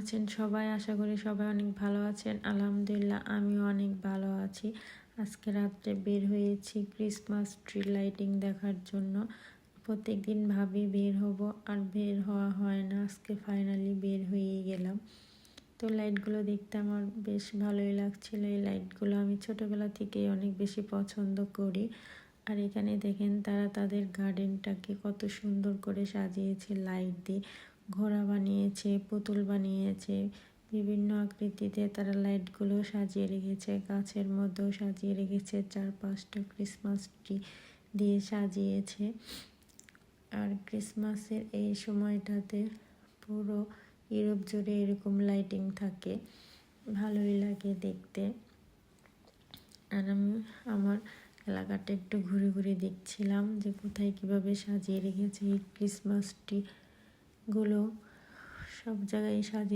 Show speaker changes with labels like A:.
A: আছেন সবাই? আশা করি সবাই অনেক ভালো আছেন। আলহামদুলিল্লাহ আমিও অনেক ভালো আছি। আজকে রাত্রে বের হয়েছি ক্রিসমাস ট্রি লাইটিং দেখার জন্য। প্রত্যেকদিন ভাবি বের হব, আর বের হওয়া হয় না। আজকে ফাইনালি বের হয়ে গেলাম। তো লাইটগুলো দেখতে আমার বেশ ভালোই লাগছিল। এই লাইটগুলো আমি ছোটোবেলা থেকেই অনেক বেশি পছন্দ করি। আর এখানে দেখেন তারা তাদের গার্ডেনটাকে কত সুন্দর করে সাজিয়েছে লাইট দিয়ে। ঘোড়া বানিয়েছে, পুতুল বানিয়েছে, বিভিন্ন আকৃতিতে তারা লাইটগুলো সাজিয়ে রেখেছে। গাছের মধ্যেও সাজিয়ে রেখেছে, 4-5টা ক্রিসমাস ট্রি দিয়ে সাজিয়েছে। আর ক্রিসমাসের এই সময়টাতে পুরো ইউরোপ জুড়ে এরকম লাইটিং থাকে, ভালোই লাগে দেখতে। আর আমি আমার এলাকাটা একটু ঘুরে ঘুরে দেখছিলাম যে কোথায় কিভাবে সাজিয়ে রেখেছে এই ক্রিসমাস ট্রিগুলো। সব জায়গায় সাজিয়ে